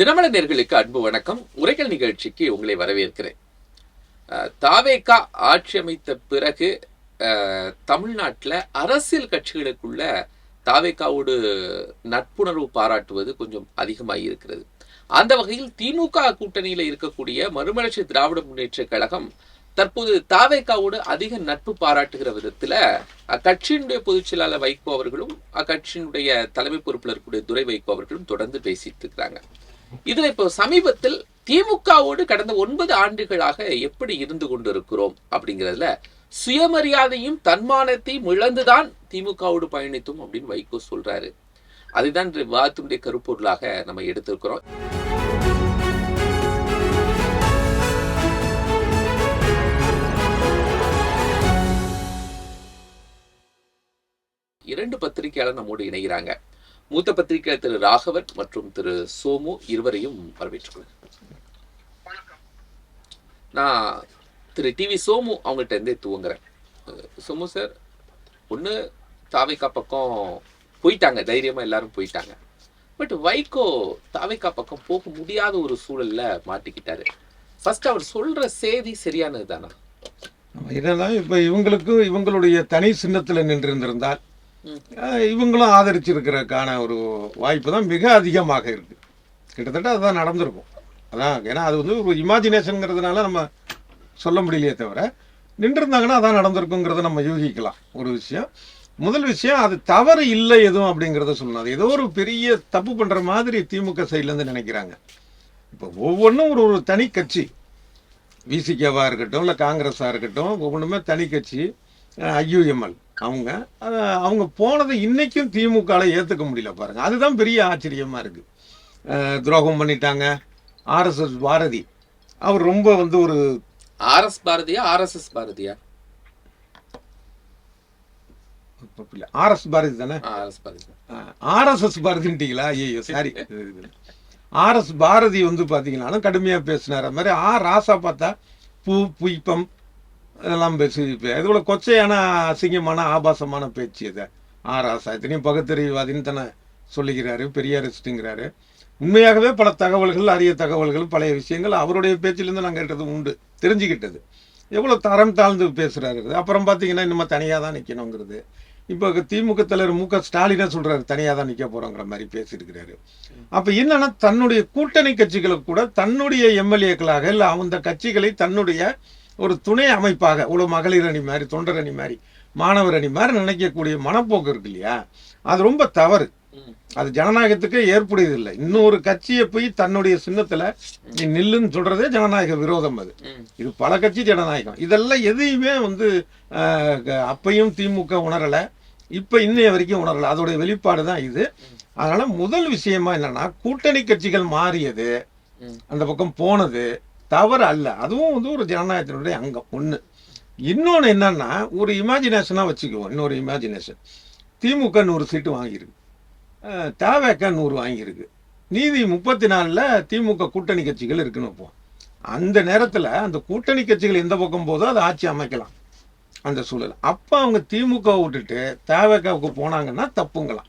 தினமலர் நேயர்களுக்கு அன்பு வணக்கம். உரைகள் நிகழ்ச்சிக்கு உங்களை வரவேற்கிறேன். தாவேகா ஆட்சி அமைத்த பிறகு தமிழ்நாட்டில் அரசியல் கட்சிகளுக்குள்ள தாவேகாவோடு நட்புணர்வு பாராட்டுவது கொஞ்சம் அதிகமாக இருக்கிறது. அந்த வகையில் திமுக கூட்டணியில் இருக்கக்கூடிய மறுமலர்ச்சி திராவிட முன்னேற்ற கழகம் தற்போது தாவேகாவோடு அதிக நட்பு பாராட்டுகிற விதத்துல அக்கட்சியினுடைய பொதுச் செயலாளர் வைகோ அவர்களும் அக்கட்சியினுடைய தலைமை பொறுப்பில் இருக்கக்கூடிய துரை வைகோ அவர்களும் தொடர்ந்து பேசிட்டு இருக்கிறாங்க. இதுல இப்போ சமீபத்தில் திமுகவோடு கடந்த 9 ஆண்டுகளாக எப்படி இருந்து கொண்டு இருக்கிறோம் அப்படிங்கிறதுல சுயமரியாதையும் தன்மானத்தையும் இழந்துதான் திமுகவோடு பயணித்தோம் அப்படின்னு வைகோ சொல்றாரு. அதுதான் விவாதத்தினுடைய கருப்பொருளாக நம்ம எடுத்திருக்கிறோம். இரண்டு பத்திரிகையாளர் நம்மோடு இணைகிறாங்க. மூத்த பத்திரிகையாளர் திரு ராகவன் மற்றும் திரு சோமு, இருவரையும் வரவேற்றுக்கொள்கிறேன். நான் திரு டிவி சோமு அவங்கள்ட்ட இருந்தே துவங்குறேன். சோமு சார், ஒன்று தாவேகா பக்கம் போயிட்டாங்க, தைரியமா எல்லாரும் போயிட்டாங்க. பட் வைகோ தாவேகா பக்கம் போக முடியாத ஒரு சூழல்ல மாட்டிக்கிட்டாரு. ஃபர்ஸ்ட் அவர் சொல்ற செய்தி சரியானது தானா? இதெல்லாம் இப்போ இவங்களுடைய தனி சின்னத்தில் நின்றிருந்திருந்தால் இவங்களும் ஆதரிச்சிருக்கிறதுக்கான ஒரு வாய்ப்பு தான் மிக அதிகமாக இருக்கு. கிட்டத்தட்ட அதுதான் நடந்திருக்கும். அதான், ஏன்னா அது வந்து ஒரு இமேஜினேஷனுங்கிறதுனால நம்ம சொல்ல முடியலையே தவிர, நின்றுருந்தாங்கன்னா அதான் நடந்திருக்குங்கிறத நம்ம யூகிக்கலாம். ஒரு விஷயம், முதல் விஷயம், அது தவறு இல்லை எதுவும் அப்படிங்கிறத சொல்லணும். அது ஏதோ ஒரு பெரிய தப்பு பண்ணுற மாதிரி திமுக சைட்லேருந்து நினைக்கிறாங்க. இப்போ ஒவ்வொன்றும் ஒரு தனி கட்சி, விசிகேவாக இருக்கட்டும் இல்லை காங்கிரஸாக இருக்கட்டும், ஒவ்வொன்றுமே தனி கட்சி. ஐயுஎம்எல் அவங்க போனதை இன்னைக்கும் திமுகவில் ஏற்றுக்க முடியல பாருங்க. அதுதான் பெரிய ஆச்சரியமா இருக்கு. துரோகம் பண்ணிட்டாங்க. ஆர்எஸ்எஸ் பாரதி அவர் ரொம்ப வந்து ஒரு ஆர்எஸ்எஸ் பாரதி தானே? ஆர்எஸ்எஸ் பாரதின்ட்டீங்களா? ஐயோ சாரி. ஆர்எஸ் பாரதி வந்து பார்த்தீங்கன்னா கடுமையாக பேசினார். அது மாதிரி ராசா பார்த்தா புய்பம் இதெல்லாம் பேசி இதோட கொச்சையான அசிங்கமான ஆபாசமான பேச்சு. இதை ராசா இத்தனையும் பகுத்தறிவாதின்னு தானே சொல்லிக்கிறாரு, பெரியாரிஸ்ட்டுங்கிறாரு. உண்மையாகவே பல தகவல்கள், அரிய தகவல்கள், பழைய விஷயங்கள் அவருடைய பேச்சிலேருந்து நான் கேட்டது உண்டு, தெரிஞ்சுக்கிட்டது. எவ்வளோ தரம் தாழ்ந்து பேசுகிறாரு. அப்புறம் பார்த்தீங்கன்னா இன்னும் தனியாக தான் நிற்கணுங்கிறது. இப்போ திமுக தலைவர் மு க ஸ்டாலினே சொல்கிறாரு, தனியாக தான் நிற்க போகிறோங்கிற மாதிரி பேசியிருக்கிறாரு. அப்போ என்னன்னா, தன்னுடைய கூட்டணி கட்சிகளுக்கு கூட தன்னுடைய எம்எல்ஏக்களாக இல்லை அந்த கட்சிகளை தன்னுடைய ஒரு துணை அமைப்பாக, ஒரு மகளிர் அணி மாதிரி, தொண்டர் அணி மாதிரி, மாணவர் அணி மாதிரி நினைக்கக்கூடிய மனப்போக்கு இருக்கு இல்லையா, அது ரொம்ப தவறு. அது ஜனநாயகத்துக்கு ஏற்புடையது இல்லை. இன்னொரு கட்சியை போய் தன்னுடைய சின்னத்துல நீ நில்லுன்னு சொல்றதே ஜனநாயக விரோதம். அது இது பல கட்சி ஜனநாயகம். இதெல்லாம் எதையுமே வந்து அப்பையும் திமுக உணரல, இப்ப இன்னைய வரைக்கும் உணரல. அதோடைய வெளிப்பாடு தான் இது. அதனால முதல் விஷயமா என்னன்னா, கூட்டணி கட்சிகள் மாறியது, அந்த பக்கம் போனது தவறு அல்ல. அதுவும் வந்து ஒரு ஜனநாயகத்தினுடைய அங்கம் ஒன்று. இன்னொன்று என்னன்னா, ஒரு இமேஜினேஷனாக வச்சுக்குவோம். இன்னொரு இமேஜினேஷன், திமுக 100 சீட்டு வாங்கியிருக்கு, தாவேகா 100 வாங்கியிருக்கு, நீதி 34ல் திமுக கூட்டணி கட்சிகள் இருக்குன்னு வைப்போம். அந்த நேரத்தில் அந்த கூட்டணி கட்சிகள் எந்த பக்கம் போதோ அதை ஆட்சி அமைக்கலாம் அந்த சூழல். அப்போ அவங்க திமுக விட்டுட்டு தாவேகாவுக்கு போனாங்கன்னா தப்புங்களாம்.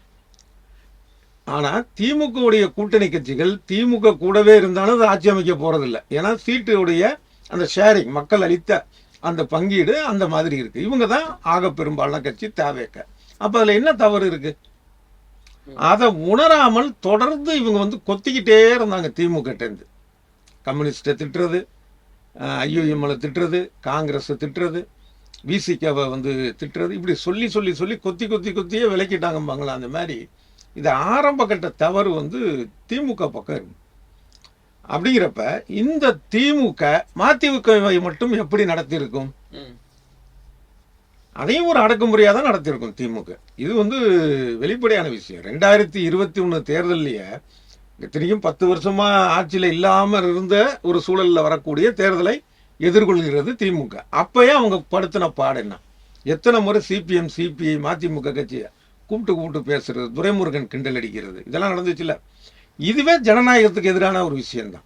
ஆனால் திமுகவுடைய கூட்டணி கட்சிகள் திமுக கூடவே இருந்தாலும் அது ஆட்சி அமைக்க போகிறதில்ல. ஏன்னா சீட்டுடைய அந்த ஷேரிங், மக்கள் அளித்த அந்த பங்கீடு அந்த மாதிரி இருக்குது. இவங்க தான் ஆக பெரும்பாலான கட்சி தாவேகா. அப்போ அதில் என்ன தவறு இருக்குது? அதை உணராமல் தொடர்ந்து இவங்க வந்து கொத்திக்கிட்டே இருந்தாங்க. திமுகட்டேருந்து கம்யூனிஸ்ட்டை திட்டுறது, ஐயுஎம்எல்லை திட்டுறது, காங்கிரஸை திட்டுறது, விசிகாவை வந்து திட்டுறது, இப்படி சொல்லி சொல்லி சொல்லி கொத்தியே விளக்கிட்டாங்கம்பாங்களா அந்த மாதிரி. இது ஆரம்ப கட்ட தவறு வந்து திமுக பக்கம் இருக்கு. அப்படிங்கிறப்ப இந்த திமுக மதிமுகவை மட்டும் எப்படி நடத்தியிருக்கும்? அதையும் ஒரு அடக்குமுறையாக தான் நடத்தியிருக்கும் திமுக. இது வந்து வெளிப்படையான விஷயம். 2021 தேர்தலையே இத்தனைக்கும் 10 வருஷமா ஆட்சியில் இல்லாமல் இருந்த ஒரு சூழலில் வரக்கூடிய தேர்தலை எதிர்கொள்கிறது திமுக. அப்பயே அவங்க படுத்தின பாடு என்ன? எத்தனை முறை சிபிஎம், சிபிஐ, மதிமுக கட்சியை கூப்பிட்டு பேசுறது, துரைமுருகன் கிண்டல் அடிக்கிறது, இதெல்லாம் நடந்துச்சுல்ல. இதுவே ஜனநாயகத்துக்கு எதிரான ஒரு விஷயம்தான்.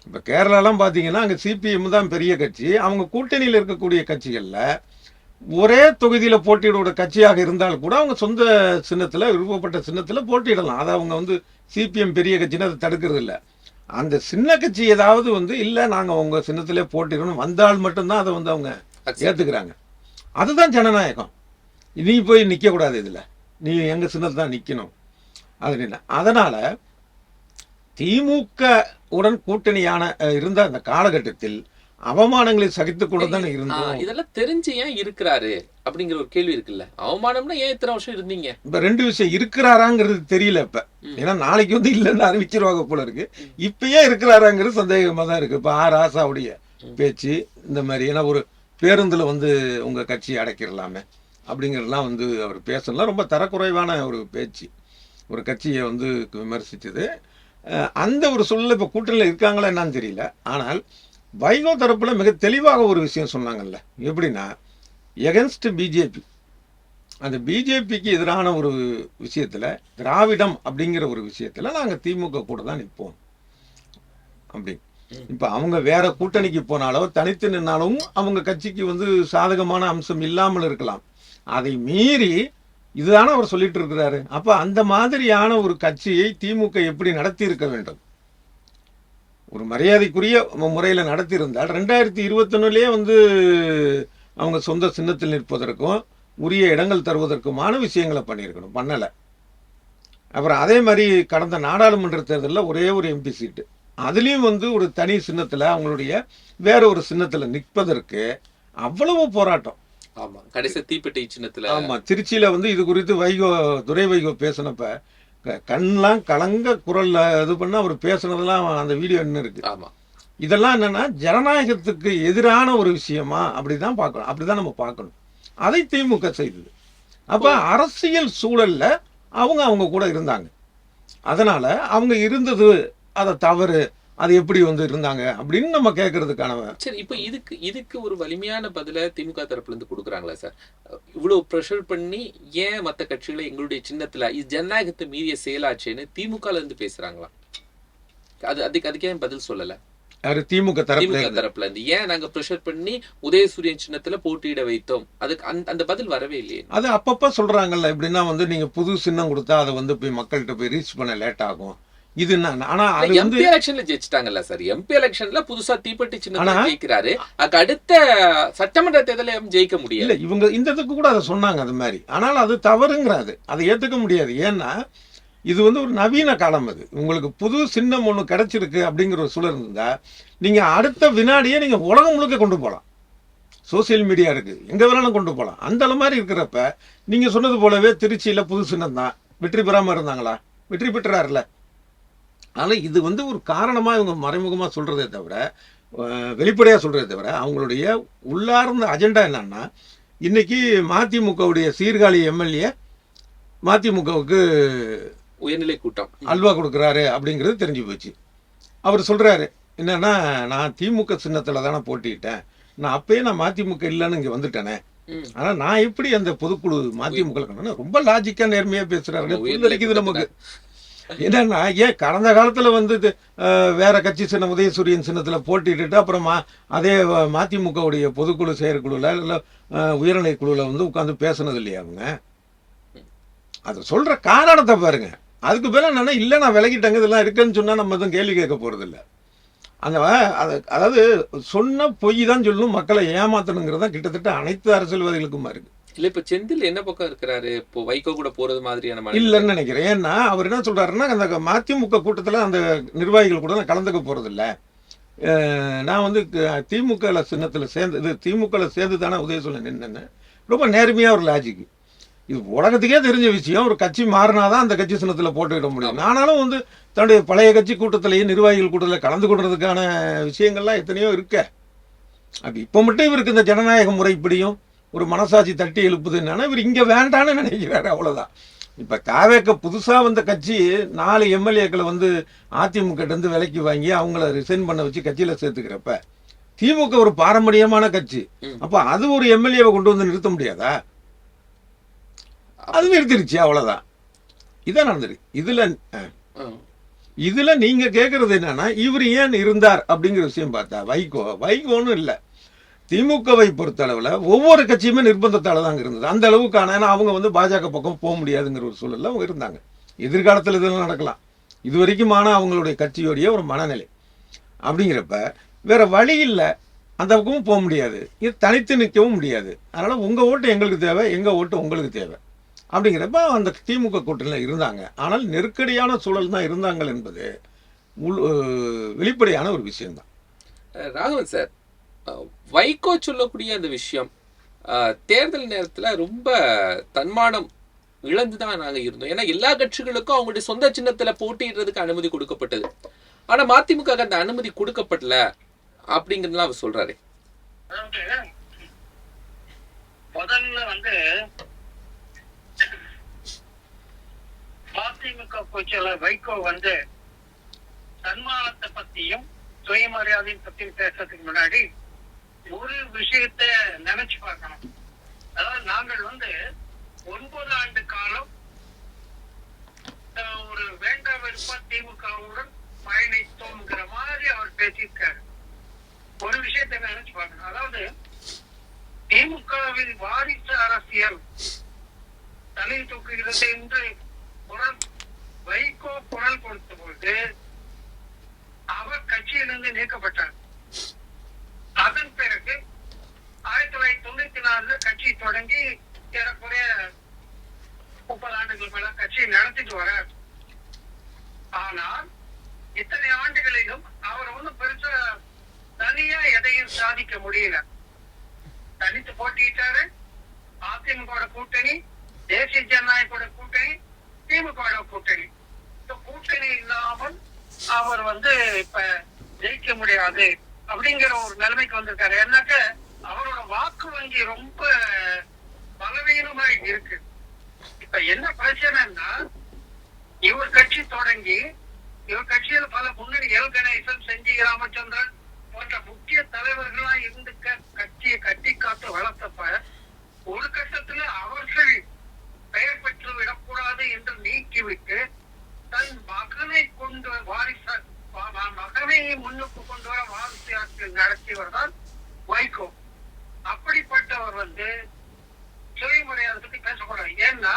இப்போ கேரளாலாம் பார்த்தீங்கன்னா அங்கே சிபிஎம் தான் பெரிய கட்சி. அவங்க கூட்டணியில் இருக்கக்கூடிய கட்சிகளில் ஒரே தொகுதியில் போட்டியிட கட்சியாக இருந்தால் கூட அவங்க சொந்த சின்னத்தில், விருப்பப்பட்ட சின்னத்தில் போட்டியிடலாம். அதை அவங்க வந்து சிபிஎம் பெரிய கட்சின்னு அதை தடுக்கிறது இல்லை. அந்த சின்ன கட்சி ஏதாவது வந்து இல்லை நாங்கள் உங்கள் சின்னத்திலே போட்டிடணும் வந்தால் மட்டும்தான் அதை வந்து அவங்க ஏற்றுக்கிறாங்க. அதுதான் ஜனநாயகம். நீ போய் நிற்கக்கூடாது, இதில் நீ எங்கள் சின்னத்தில் தான் நிற்கணும். அது அதனால் திமுக உடன் கூட்டணியான இருந்த அந்த காலகட்டத்தில் அவமானங்களை சகித்து கூட தானே இருந்தோம். இதெல்லாம் தெரிஞ்சு ஏன் இருக்கிறாரு அப்படிங்கிற ஒரு கேள்வி இருக்குல்ல. அவமானம்னா ஏன் இத்தனை வருஷம் இருந்தீங்க? இப்ப ரெண்டு விஷயம், இருக்கிறாராங்கிறது தெரியல இப்ப. ஏன்னா நாளைக்கு வந்து இல்லைன்னு அறிவிச்சிருவாங்க போல இருக்கு. இப்பயே இருக்கிறாராங்கிறது சந்தேகமா தான் இருக்கு. இப்ப ராசாவுடைய பேச்சு இந்த மாதிரி, ஏன்னா ஒரு பேருந்துல வந்து உங்க கட்சியை அடைக்கிடலாமே அப்படிங்கிறதுலாம் வந்து அவர் பேசலாம். ரொம்ப தரக்குறைவான ஒரு பேச்சு, ஒரு கட்சியை வந்து விமர்சிச்சது. அந்த ஒரு சூழல் இப்ப கூட்டணியில் இருக்காங்களா என்னன்னு தெரியல. ஆனால் வைகோ தரப்புல மிக தெளிவாக ஒரு விஷயம் சொன்னாங்கல்ல, எப்படின்னா எகென்ஸ்ட் பிஜேபி, அந்த பிஜேபிக்கு எதிரான ஒரு விஷயத்துல, திராவிடம் அப்படிங்கிற ஒரு விஷயத்துல நாங்க திமுக கூட தான் நிற்போம் அப்படி. இப்ப அவங்க வேற கூட்டணிக்கு போனாலோ தனித்து நின்னாலும் அவங்க கட்சிக்கு வந்து சாதகமான அம்சம் இல்லாமல் இருக்கலாம். அதை மீறி இதுதானே அவர் சொல்லிட்டு இருக்கிறாரு. அப்ப அந்த மாதிரியான ஒரு கட்சியை திமுக எப்படி நடத்தி இருக்க வேண்டும்? ஒரு மரியாதைக்குரிய முறையில் நடத்தியிருந்தால் 2021 வந்து அவங்க சொந்த சின்னத்தில் நிற்பதற்கும் உரிய இடங்கள் தருவதற்குமான விஷயங்களை பண்ணியிருக்கணும், பண்ணலை. அப்புறம் அதே மாதிரி கடந்த நாடாளுமன்ற தேர்தலில் ஒரே ஒரு எம்பி சீட்டு, அதுலேயும் வந்து ஒரு தனி சின்னத்தில் அவங்களுடைய வேற ஒரு சின்னத்தில் நிற்பதற்கு அவ்வளவு போராட்டம். ஆமா, கடைசி தீப்பெட்டி சின்னத்தில். ஆமா, திருச்சியில் வந்து இது குறித்து துரை வைகோ பேசினப்ப கண்ணெலாம் கலங்க குரல்ல இது பண்ண அவர் பேசுனதெல்லாம் அந்த வீடியோ என்ன இருக்கு. ஆமா, இதெல்லாம் என்னன்னா ஜனநாயகத்துக்கு எதிரான ஒரு விஷயமா அப்படிதான் பார்க்கணும், அப்படிதான் நம்ம பார்க்கணும். அதை திமுக செய்தது. அப்ப அரசியல் சூழல்ல அவங்க கூட இருந்தாங்க. அதனால அவங்க இருந்தது அதை தவறு, அது எப்படி வந்து இருந்தாங்க அப்படின்னு நம்ம கேட்கறதுக்கான. சரி, இப்போ இதுக்கு ஒரு வலிமையான பதில திமுக தரப்புல இருந்து கொடுக்குறாங்களா சார்? இவ்வளவு ப்ரெஷர் பண்ணி ஏன் மத்த கட்சிகளை எங்களுடைய சின்னத்துல இது ஜனநாயகத்தை மீறிய செயலாச்சுன்னு திமுகல இருந்து பேசுறாங்களா? அதுக்கு ஏன் பதில் சொல்லல திமுக தரப்புல இருந்து? ஏன் நாங்க ப்ரெஷர் பண்ணி உதயசூரியன் சின்னத்துல போட்டியிட வைத்தோம், அதுக்கு அந்த பதில் வரவே இல்லையே. அது அப்பப்ப சொல்றாங்கல்ல, எப்படின்னா வந்து நீங்க புது சின்னம் கொடுத்தா அதை வந்து போய் மக்கள்கிட்ட போய் ரீச் பண்ண லேட் ஆகும். இது ஆனா அது வந்து எம்பி எலெக்ஷன்ல ஜெயிச்சிட்டாங்கல்ல சார். எம்பி எலெக்ஷன்ல புதுசா தீப்பெட்டி சின்னத்துல ஜெயிக்கிறாரு, அதுக்கு அடுத்த சட்டமன்ற தேர்தலில் ஜெயிக்க முடியல. இவங்க இந்த இதுக்கு கூட அதை சொன்னாங்க அது மாதிரி. ஆனால் அது தவறுங்கிறாது, அதை ஏத்துக்க முடியாது. ஏன்னா இது வந்து ஒரு நவீன காலம். அது உங்களுக்கு புது சின்னம் ஒன்று கிடைச்சிருக்கு அப்படிங்கிற ஒரு சூழல் இருந்தா நீங்க அடுத்த வினாடியே நீங்க உலகம் முழுக்க கொண்டு போகலாம். சோசியல் மீடியா இருக்கு, எங்க வேணாலும் கொண்டு போகலாம். அந்த மாதிரி இருக்கிறப்ப நீங்க சொன்னது போலவே திருச்சியில புது சின்னம் தான், வெற்றி பெறாம இருந்தாங்களா? வெற்றி பெற்றாருல. ஆனால் இது வந்து ஒரு காரணமா இவங்க மறைமுகமா சொல்றதே தவிர, வெளிப்படையா சொல்றதே தவிர, அவங்களுடைய உள்ளார்ந்த அஜெண்டா என்னன்னா, இன்னைக்கு மதிமுகவுடைய சீர்காழி எம்எல்ஏ மதிமுகவுக்கு உயர்நிலை கூட்டம் அல்வா கொடுக்குறாரு அப்படிங்கிறது தெரிஞ்சு போச்சு. அவர் சொல்றாரு என்னன்னா, நான் திமுக சின்னத்துல தானே போட்டிட்டேன், நான் அப்பயே நான் மதிமுக இல்லைன்னு இங்க வந்துட்டேனே, ஆனா நான் எப்படி அந்த பொதுக்குழு மதிமுக ரொம்ப லாஜிக்கா நேர்மையா பேசுறாரு. புரிதலிக்குது நமக்கு. என்னன்னா, ஏன் கடந்த காலத்துல வந்து வேற கட்சி சின்னம் உதயசூரியன் சின்னத்துல போட்டிட்டு அப்புறமா அதே மதிமுகவுடைய பொதுக்குழு செயற்குழுல இல்ல உயர்நிலை குழுல வந்து உட்காந்து பேசுனது இல்லையா? அவங்க அது சொல்ற காரணத்தை பாருங்க. அதுக்கு பேர என்னன்னா, இல்ல நான் விலகிட்டேங்க இதெல்லாம் இருக்குன்னு சொன்னா நம்ம எதுவும் கேள்வி கேட்க போறது இல்லை. அந்த அதாவது சொன்ன பொய் தான் சொல்லணும், மக்களை ஏமாத்தணுங்கிறதா கிட்டத்தட்ட அனைத்து அரசியல்வாதிகளுக்குமா இருக்கு. இல்ல இப்ப செந்தில் என்ன பக்கம் இருக்கிறாரு? இப்போ வைகோ கூட போறது மாதிரியான இல்லைன்னு நினைக்கிறேன். ஏன்னா அவர் என்ன சொல்றாருன்னா, அந்த மதிமுக கூட்டத்துல அந்த நிர்வாகிகள் கூட நான் கலந்துக்க போறது இல்லை, நான் வந்து திமுக சின்னத்துல சேர்ந்து இது திமுக சேர்ந்து தானே உதயசூரியன் நின்னு. ரொம்ப நேர்மையா ஒரு லாஜிக். இது உலகத்துக்கே தெரிஞ்ச விஷயம். ஒரு கட்சி மாறினாதான் அந்த கட்சி சின்னத்துல போட்டுவிட முடியும். ஆனாலும் வந்து தன்னுடைய பழைய கட்சி கூட்டத்திலேயே நிர்வாகிகள் கூட்டத்தில் கலந்து கொள்றதுக்கான விஷயங்கள்லாம் எத்தனையோ இருக்க. அப்ப இப்ப மட்டும் இவருக்கு இந்த ஜனநாயக முறைப்படியும் ஒரு மனசாட்சி தட்டி எழுப்புது என்னன்னா, இவர் இங்க வேண்டான்னு நினைக்கிறாரு, அவ்வளவுதான். இப்ப தாவேக்க புதுசா வந்த கட்சி 4 எம்எல்ஏக்களை வந்து அதிமுக இருந்து விலைக்கு வாங்கி அவங்கள ரிசைன் பண்ண வச்சு கட்சியில சேர்த்துக்கிறப்ப, திமுக ஒரு பாரம்பரியமான கட்சி, அப்ப அது ஒரு எம்எல்ஏவை கொண்டு வந்து நிறுத்த முடியாதா? அது நிறுத்திருச்சு, அவ்வளவுதான். இதான் நடந்திருக்கு. இதுல நீங்க கேக்குறது என்னன்னா, இவர் ஏன் இருந்தார் அப்படிங்கிற விஷயம் பார்த்தா, வைகோன்னு இல்லை, திமுகவை பொறுத்த அளவுல ஒவ்வொரு கட்சியுமே நிர்பந்தத்தால தாங்க இருந்தது. அந்த அளவுக்கான அவங்க வந்து பாஜக பக்கம் போக முடியாதுங்கிற ஒரு சூழல்ல அவங்க இருந்தாங்க. எதிர்காலத்தில் இதெல்லாம் நடக்கலாம். இது வரைக்குமான அவங்களுடைய கட்சியோடைய ஒரு மனநிலை. அப்படிங்கிறப்ப வேற வழி இல்லை, அந்த பக்கமும் போக முடியாது, இது தனித்து நிற்கவும் முடியாது. அதனால் உங்கள் ஓட்டு எங்களுக்கு தேவை, எங்கள் ஓட்டு உங்களுக்கு தேவை. அப்படிங்கிறப்ப அந்த திமுக கூட்டணியில் இருந்தாங்க. ஆனால் நெருக்கடியான சூழல் தான் இருந்தாங்க என்பது வெளிப்படையான ஒரு விஷயம்தான். ராகவன் சார், வைகோ சொல்லக்கூடிய அந்த விஷயம் தேர்தல் நேரத்துல ரொம்ப தன்மானம் இழந்துதான் நாங்க இருந்தோம். ஏன்னா எல்லா கட்சிகளுக்கும் அவங்களுடைய சொந்த சின்னத்துல போட்டியிடுறதுக்கு அனுமதி கொடுக்கப்பட்டது. ஆனா மதிமுக அந்த அனுமதி கொடுக்கப்படல அப்படிங்கறதுலாம் அவர் சொல்றாரு. முதல்ல மதிமுக பொதுச்செயலாளர் வைகோ தன்மானத்தை பத்தியும் சுயமரியாதையும் பத்தியும் பேசுறதுக்கு முன்னாடி ஒரு விஷயத்த நினைச்சு பார்க்கணும். அதாவது நாங்கள் 9 ஆண்டு காலம் ஒரு வேண்டா வெறுப்பா திமுகவுடன் பயணித்தோம்ங்கிற மாதிரி அவர் பேசியிருக்காரு. ஒரு விஷயத்தை நினைச்சு பார்க்கணும். அதாவது திமுகவின் வாரிசு அரசியல் தலை தூக்குகிறது என்று வைகோ குரல் கொடுத்த பொழுது அவர் கட்சியிலிருந்து நீக்கப்பட்டார். அதன் பிறகு 1994 கட்சி தொடங்கி ஏறக்குறைய 30 ஆண்டுகள் மேல கட்சியை நடத்திட்டு வரார். ஆனால் இத்தனை ஆண்டுகளிலும் அவர் பெருசா தனியா எதையும் சாதிக்க முடியல. தனித்து போட்டியிட்டாரு. அதிமுக கூட்டணி, தேசிய ஜனநாயக கூட்டணி, திமுக கூட்டணி. கூட்டணி இல்லாமல் அவர் இப்ப ஜெயிக்க முடியாது அப்படிங்கிற ஒரு நிலைமைக்கு வந்திருக்காரு. ஏன்னாக்க அவரோட வாக்கு வங்கி ரொம்ப பலவீனமா இருக்கு. இப்ப என்ன பிரச்சனைன்னா, இவர் கட்சி தொடங்கி இவர் கட்சியில் பல முன்னணி கணேசன், செஞ்சி ராமச்சந்திரன் போன்ற முக்கிய தலைவர்களா இருந்து கட்சியை கட்டி காத்து வளர்த்தப்ப ஒரு கட்டத்துல அவர்கள் பெயர் பெற்று விடக்கூடாது என்று நீக்கிவிட்டு தன் மகனை கொண்டு மகனை முன்னுக்கு கொண்டு வர வாரிசு அரசியல் நடத்தியவர் தான் வைகோ. அப்படிப்பட்டவர் சுயமரியாதை பத்தி பேசக்கூடாது. ஏன்னா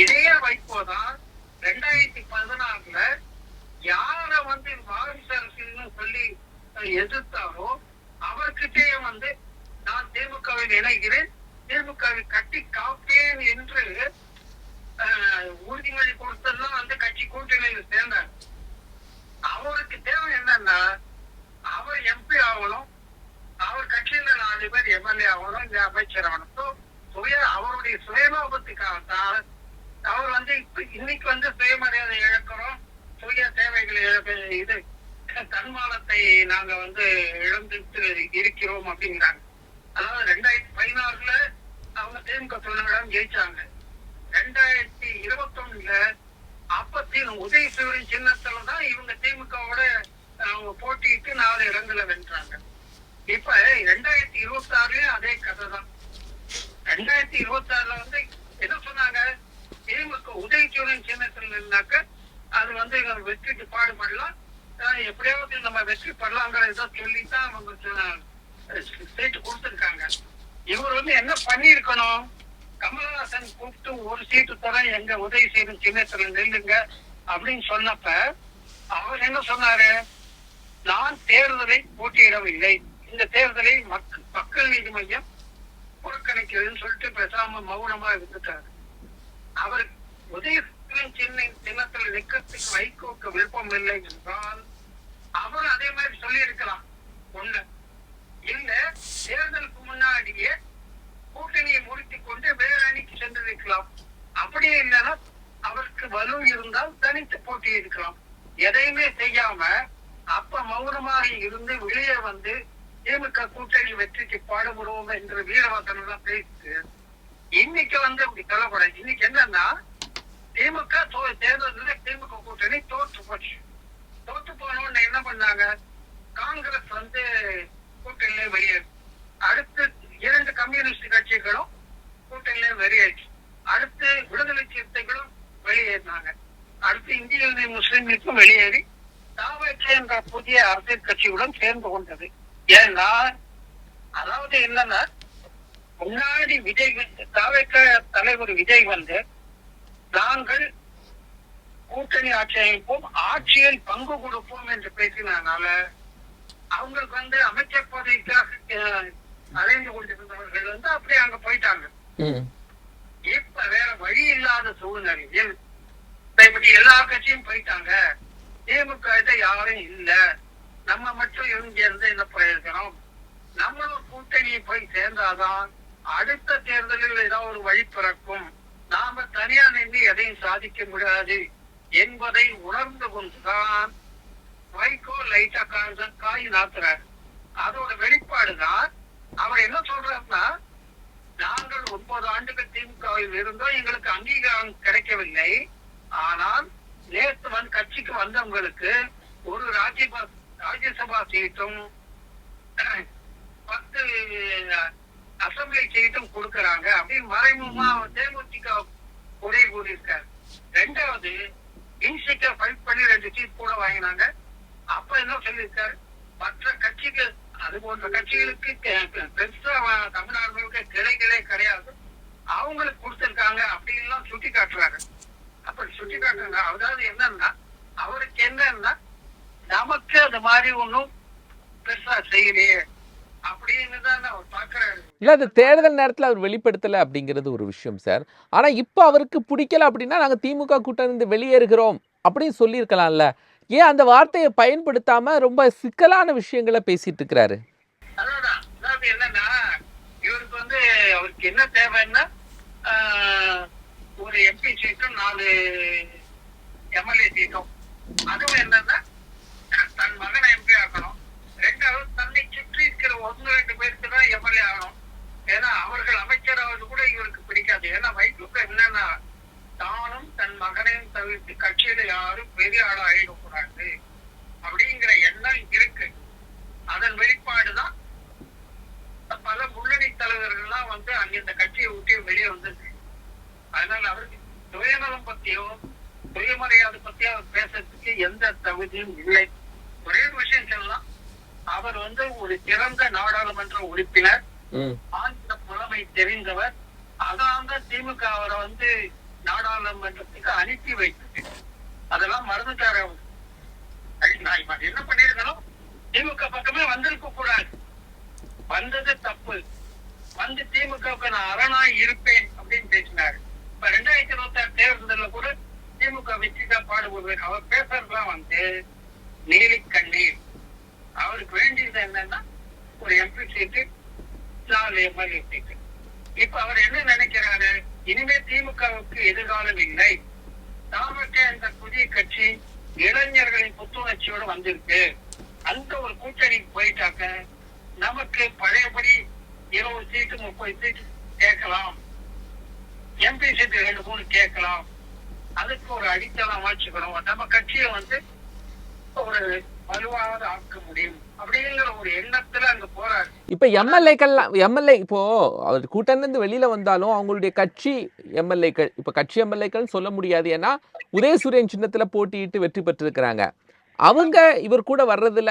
இதே வைகோ தான் 2016 யார வாரிசு அரசியல் சொல்லி எதிர்த்தாரோ அவர்கிட்டே நான் திமுகவில் இணைகிறேன், திமுகவை கட்டி காப்பேன் என்று உறுதிமொழி கொடுத்ததுதான் கட்சி கூட்டணியில் சேர்ந்தார். அவருக்கு தேவை என்னன்னா, அவர் எம்பி ஆகணும், அவர் கட்சியில 4 பேர் எம்எல்ஏ ஆகணும், இந்த அமைச்சர் ஆகணும். அவருடைய சுயலாபத்துக்காகத்தான் அவர் இப்ப இன்னைக்கு சுயமரியாதை இழக்கிறோம், சுய தேவைகளை இது தன்மானத்தை நாங்க இழந்துட்டு இருக்கிறோம் அப்படிங்கிறாங்க. அதாவது 2016 அவங்க திமுக தொழிலாளர் ஜெயிச்சாங்க. 2021 அப்பத்தின் உதயசூரின் சின்னத்துலதான் இவங்க திமுகவோட போட்டிட்டு 4 இடங்களை வென்றாங்க. இப்ப 2026 அதே கதை தான். 2026 என்ன சொன்னாங்க, திமுக உதயசூரின் சின்னத்துல இருந்தாக்க அது வெற்றிக்கு பாடுபடலாம், எப்படியாவது நம்ம வெற்றி பெறலாங்கிறத சொல்லித்தான் அவங்க சீட்டு கொடுத்துருக்காங்க. இவர் என்ன பண்ணிருக்கணும், கமலஹாசன் கூப்பிட்டு ஒரு சீட்டு தர எங்க உதயசூரன் சின்னத்துல நெல்லுங்க அப்படின்னு சொன்னப்ப அவர் என்ன சொன்னாரு, நான் தேர்தலை போட்டியிடவில்லை, இந்த தேர்தலை மக்கள் நீதி மையம் புறக்கணிக்கிறதுன்னு சொல்லிட்டு பேசாம மௌனமா இருந்துட்டாரு. அவர் உதயசூரன் சின்னத்துல நிக்கிறதுக்கு வைகோக்கு விருப்பம் இல்லை என்றால் அவர் அதே மாதிரி சொல்லி இருக்கலாம். ஒண்ணு இல்ல, தேர்தலுக்கு முன்னாடியே கூட்டணியை முடித்துக் கொண்டு வேற அணிக்கு சென்றிருக்கலாம். அப்படியே இல்லைன்னா அவருக்கு வலு இருந்தால் தனித்து போட்டி இருக்கலாம். எதையுமே செய்யாம அப்ப மௌனமாக இருந்து வெளியே திமுக கூட்டணி வெற்றிக்கு பாடுபடுவோம் என்று வீரவசனம் எல்லாம் பேசிட்டு இன்னைக்கு அப்படி சொல்லக்கூடாது. இன்னைக்கு என்னன்னா, திமுக தேர்தலில் திமுக கூட்டணி தோற்று போச்சு. தோற்று போனோன்னு என்ன பண்ணாங்க, காங்கிரஸ் கூட்டணியில வெளியேறு, அடுத்து 2 கம்யூனிஸ்ட் கட்சிகளும் கூட்டணியில வெளியேற்று, அடுத்து விடுதலை சிறுத்தைகளும் வெளியேறினாங்க, அடுத்து இந்திய யூனியன் முஸ்லீம் லீக்கும் வெளியேறி தாவேக்கா என்ற புதிய அரசியல் கட்சியுடன் சேர்ந்து கொண்டது. ஏன்னா அதாவது என்னன்னா, முன்னாடி விஜய் தாவேக்கா தலைவர் விஜய் நாங்கள் கூட்டணி ஆட்சி அமைப்போம், ஆட்சியில் பங்கு கொடுப்போம் என்று பேசினால அவங்களுக்கு வந்து அமைச்சர் பதவிக்காக அலைந்து கொண்டிருந்தவர்கள் வந்து அப்படியே அங்க போயிட்டாங்க. இப்ப வேற வழி இல்லாத சூழ்நிலையில் இப்படி எல்லா கட்சியும் போயிட்டாங்க, திமுக யாரும் இல்ல, நம்ம மட்டும் இங்க இருந்து என்ன பிரயோஜனம், நம்மளும் கூட்டணியை போய் சேர்ந்தாதான் அடுத்த தேர்தலில் ஏதாவது ஒரு வழி பிறக்கும், நாம தனியா நின்று எதையும் சாதிக்க முடியாது என்பதை உணர்ந்து கொண்டுதான் வைகோ லைட்டா காய் நாத்துறாரு. அதோட வெளிப்பாடுதான் அவர் என்ன சொல்றாருன்னா, நாங்கள் 9 ஆண்டுகள் திமுகவில் இருந்தோம், எங்களுக்கு அங்கீகாரம் கிடைக்கவில்லை, ஆனால் நேற்று வந்து கட்சிக்கு வந்தவங்களுக்கு ஒரு ராஜ்யசபா சீட்டும் 10 அசம்பிளி சீட்டும் கொடுக்கறாங்க அப்படின்னு மறைமுகமா தேமுதிக குறை கூறியிருக்காரு. ரெண்டாவது இன்சிக்க ஃபைட் பண்ணி 2 சீட் கூட வாங்கினாங்க. அப்ப என்ன சொல்லியிருக்காரு, மற்ற கட்சிகள் அது போன்ற கட்சிகளுக்கு பெருசா தமிழ்நாடு முழுக்க கிளைகளே கிடையாது, அவங்களுக்கு கொடுத்திருக்காங்க அப்படின்னு சுட்டி காட்டுறாரு. அப்படி சுட்டி காட்டுறாங்க. அதாவது என்னன்னா, அவருக்கு என்னன்னா நமக்கு அது மாதிரி ஒண்ணும் பெருசா செய்யலையே அப்படின்னு தான் அவர் பாக்குறாரு. இல்ல, அது தேர்தல் நேரத்துல அவர் வெளிப்படுத்தல அப்படிங்கிறது ஒரு விஷயம் சார். ஆனா இப்ப அவருக்கு பிடிக்கல அப்படின்னா நாங்க திமுக கூட்டணி இருந்து வெளியேறுகிறோம் அப்படின்னு சொல்லியிருக்கலாம்ல. ஏன் அந்த வார்த்தையை பயன்படுத்தாம ரொம்ப சிக்கலான விஷயங்களை பேசிட்டு இருக்கிறாரு? அதான் அதாவது என்னன்னா, இவருக்கு வந்து அவருக்கு என்ன தேவைன்னா ஒரு எம்பி சீட்டும் 4 எம்எல்ஏ சீட்டும். அதுவும் என்னன்னா தன் மகனை எம்பி ஆக்கணும். ரெண்டாவது தன்னை சுற்றி இருக்கிற 1-2 பேருக்கு தான் எம்எல்ஏ ஆகணும். ஏன்னா அவர்கள் அமைச்சராவது கூட இவருக்கு பிடிக்காது. ஏன்னா வைகுக்கு என்னன்னா, தானும் தன் மகனையும் தவிர்த்து கட்சியில யாரும் பெரிய ஆளா ஆயிடக்கூடாது அப்படிங்கிற எண்ணம் இருக்கு. அதன் வெளிப்பாடுதான் பல முன்னணி தலைவர்கள்லாம் வந்து அங்க இந்த கட்சியை விட்டு வெளியே வந்திருக்கு. அதனால அவருக்கு சுயநலம் பத்தியோ சுயமரியாதை பத்தியோ அவர் பேசுறதுக்கு எந்த தகுதியும் இல்லை. ஒரே விஷயம் சொல்லலாம், அவர் வந்து ஒரு சிறந்த நாடாளுமன்ற உறுப்பினர், ஆங்கில புலமை தெரிந்தவர். அதான் திமுக அவரை வந்து நாடாளுமன்றத்துக்கு அனுப்பி வைத்தது. அதெல்லாம் மறந்துட்டாரு. நான் இப்ப என்ன பண்ணிருக்கணும், திமுக பக்கமே வந்திருக்க கூடாது, வந்தது தப்பு, வந்து திமுகவுக்கு நான் அரணாய் இருப்பேன் அப்படின்னு பேசினாரு. இப்ப 2026 தேர்தலில் கூட திமுக வெற்றிக்கா பாடுபடுவேன். அவர் பேசுறதுலாம் வந்து நீலி கண்ணீர். அவருக்கு வேண்டியது என்னன்னா ஒரு எம்பி சீட்டு, 4 எம்எல்ஏ சீட்டு. இப்ப அவர் என்ன நினைக்கிறாரு, இனிமே திமுகவுக்கு எதிர்காலம் இல்லை, தாமக்க இந்த புதிய கட்சி இளைஞர்களின் புத்துணர்ச்சியோட வந்திருக்கு, அந்த ஒரு கூட்டணிக்கு போயிட்டாக்க நமக்கு பழையபடி 20 சீட்டு 30 சீட்டு கேட்கலாம், எம்பி சீட்டு 2-3 கேட்கலாம், அதுக்கு ஒரு அடித்தளம் வச்சுக்கணும், நம்ம கட்சியை வந்து ஒரு வலுவாக ஆக்க முடியும் அப்படிங்கிற ஒரு எண்ணத்துல அங்க போறாரு. இப்ப எம்எல்ஏ இப்போ அவர் கூட்டணில இருந்து வெளியில வந்தாலும் அவங்களுடைய கட்சி எம்எல்ஏக்கள், இப்ப கட்சி எம்எல்ஏக்கள் சொல்ல முடியாது, ஏன்னா உதயசூரியன் சின்னத்துல போட்டியிட்டு வெற்றி பெற்றிருக்கிறாங்க. அவங்க இவர் கூட வர்றதுல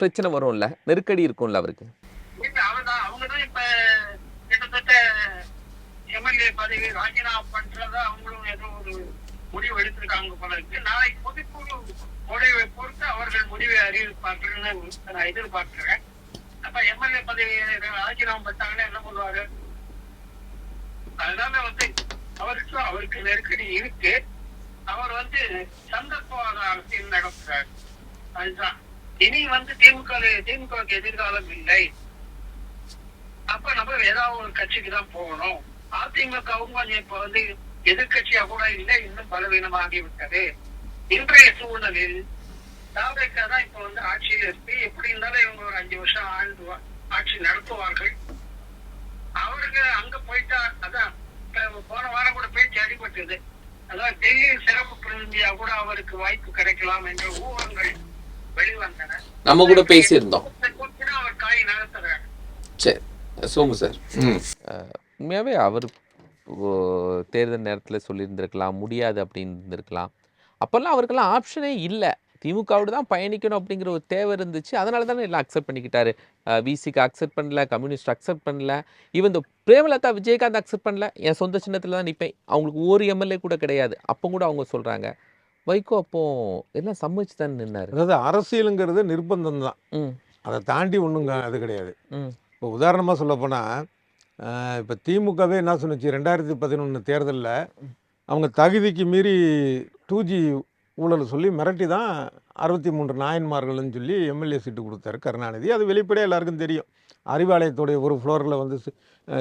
பிரச்சனை வரும்ல, நெருக்கடி இருக்கும்ல அவருக்கு. அவங்கதான் இப்ப கிட்டத்தட்ட எம்எல்ஏ பதவி ராஜினாமா பண்றதா அவங்களும் ஏதோ ஒரு முடிவு எடுத்திருக்காங்க போல இருக்கு. நாளைக்கு பொதுக்குழு முடிவை பொறுத்து அவர்கள் முடிவை அறிவிப்பார்கள்னு நான் எதிர்பார்க்கிறேன். அப்ப எம்எல்ஏ பதவி ராஜினாமா பண்ணாங்கன்னா என்ன பண்ணுவாரு? அதனால வந்து அவருக்கு நெருக்கடி இருக்கு. அவர் வந்து சந்தர்ப்பவாத அரசியல் நடத்துறாரு. அதுதான் இனி வந்து திமுகவுக்கு எதிர்காலம் இல்லை, அப்ப நம்ம ஏதாவது ஒரு கட்சிக்கு தான் போகணும். அதிமுகவும் கொஞ்சம் இப்ப வந்து எதிர்கட்சியா கூட இல்லை, இன்னும் பலவீனமாகிவிட்டது. இன்றைய சூழலில் தாவேக தான் இப்ப வந்து ஆட்சியில் இருக்கு. எப்படி இருந்தாலும் இவங்க ஒரு 5 வருஷம் ஆட்சி நடத்துவார்கள். அவருக்கு அங்க போயிட்டா, அதான் போன வாரம் கூட பேச்சு அடிபட்டது, அதான் டெல்லியில் சிறப்பு பிரதிநிதியா கூட அவருக்கு வாய்ப்பு கிடைக்கலாம் என்ற ஊகங்கள் வெளிவந்தன. நம்ம கூட பேசியிருந்தோம். அவர் காய் நகர்த்துறாரு. சரி, சோமு சார், உண்மையாவே அவர் தேர்தல் நேரத்தில் சொல்லியிருந்திருக்கலாம், முடியாது அப்படின்னு இருந்திருக்கலாம். அப்போல்லாம் அவருக்கெல்லாம் ஆப்ஷனே இல்லை. திமுகவோட தான் பயணிக்கணும் அப்படிங்கிற ஒரு தேவை இருந்துச்சு. அதனால தானே எல்லாம் அக்செப்ட் பண்ணிக்கிட்டாரு. விசிக்கு அக்செப்ட் பண்ணல, கம்யூனிஸ்ட் அக்செப்ட் பண்ணல. ஈவன் இந்த பிரேமலதா விஜயகாந்த் அக்செப்ட் பண்ணல. என் சொந்த சின்னத்துல தான் நிப்பேன். அவங்களுக்கு ஒரு எம்எல்ஏ கூட கிடையாது. அப்போ கூட அவங்க சொல்றாங்க. வைகோ அப்போ எல்லாம் சம்மதிச்சு தானே நின்னாரு. அதாவது அரசியலுங்கிறது நிர்பந்தம் தான், ம், அதை தாண்டி ஒன்றும் அது கிடையாது. ம், இப்போ உதாரணமாக சொல்லப்போனால் இப்போ திமுகவே என்ன சொன்னுச்சு 2011 தேர்தலில் அவங்க தகுதிக்கு மீறி 2G ஊழல் சொல்லி மிரட்டி தான் 63 நாயன்மார்கள்னு சொல்லி எம்எல்ஏ சீட்டு கொடுத்தாரு கருணாநிதி. அது வெளிப்படையாக எல்லாருக்கும் தெரியும். அறிவாலயத்துடைய ஒரு ஃப்ளோரில் வந்து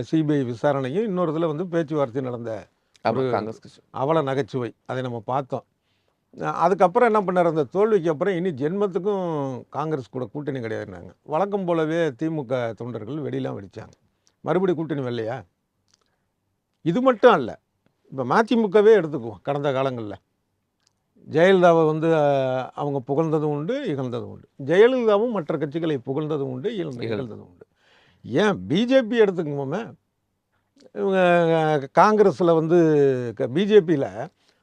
சிபிஐ விசாரணையும் இன்னொரு இதில் வந்து பேச்சுவார்த்தை நடந்த ஆமா, காங்கிரஸ் கட்சி. அவல நகைச்சுவை அதை நம்ம பார்த்தோம். அதுக்கப்புறம் என்ன பண்ணார், அந்த தோல்விக்கு அப்புறம் இனி ஜென்மத்துக்கும் காங்கிரஸ் கூட கூட்டணி கிடையாதுனாங்க. வழக்கம் போலவே திமுக தொண்டர்கள் வெடிலாம் வெடித்தாங்க. மறுபடியும் கூட்டணி வரலையா? இது மட்டும் அல்ல, இப்போ மதிமுகவே எடுத்துக்குவோம். கடந்த காலங்களில் ஜெயலலிதாவை வந்து அவங்க புகழ்ந்ததும் உண்டு, இகழ்ந்ததும் உண்டு. ஜெயலலிதாவும் மற்ற கட்சிகளை புகழ்ந்ததும் உண்டு, இகழ்ந்ததும் உண்டு. ஏன் பிஜேபி எடுத்துக்குவோமே, இவங்க காங்கிரஸில் வந்து பிஜேபியில்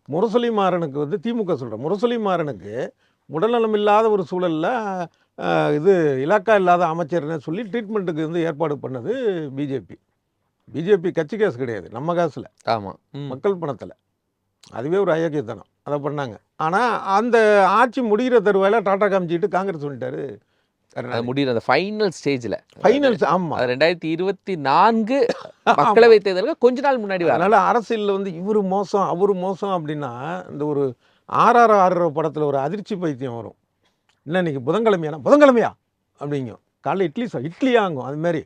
முரசொலி மாறனுக்கு வந்து திமுக சொல்கிறேன், முரசொலி மாறனுக்கு உடல்நலம் இல்லாத ஒரு சூழலில் இது இலாக்கா இல்லாத அமைச்சர்னு சொல்லி ட்ரீட்மெண்ட்டுக்கு வந்து ஏற்பாடு பண்ணது பிஜேபி. பிஜேபி கட்சி காசு கிடையாது, நம்ம காசில், ஆமா, மக்கள் பணத்தில். அதுவே ஒரு அயோக்கியத்தனம், அதை பண்ணாங்க. ஆனால் அந்த ஆட்சி முடிகிற தருவாயில் டாடா காமிச்சிட்டு காங்கிரஸ் வந்துட்டாரு. அது முடிகிற அந்த ஃபைனல் ஸ்டேஜில், ஃபைனல்ஸ். ஆமாம், 2024 மக்களவை தேர்தலுக்கு கொஞ்ச நாள் முன்னாடி வர. அதனால் அரசியலில் வந்து இவர் மோசம் அவர் மோசம் அப்படின்னா, இந்த ஒரு RRR படத்தில் ஒரு அதிர்ச்சி பைத்தியம் வரும். என்ன இன்னைக்கு புதன்கிழமையா, புதன்கிழமையா அப்படிங்கும். காலைல இட்லியாங்கும். அதுமாரி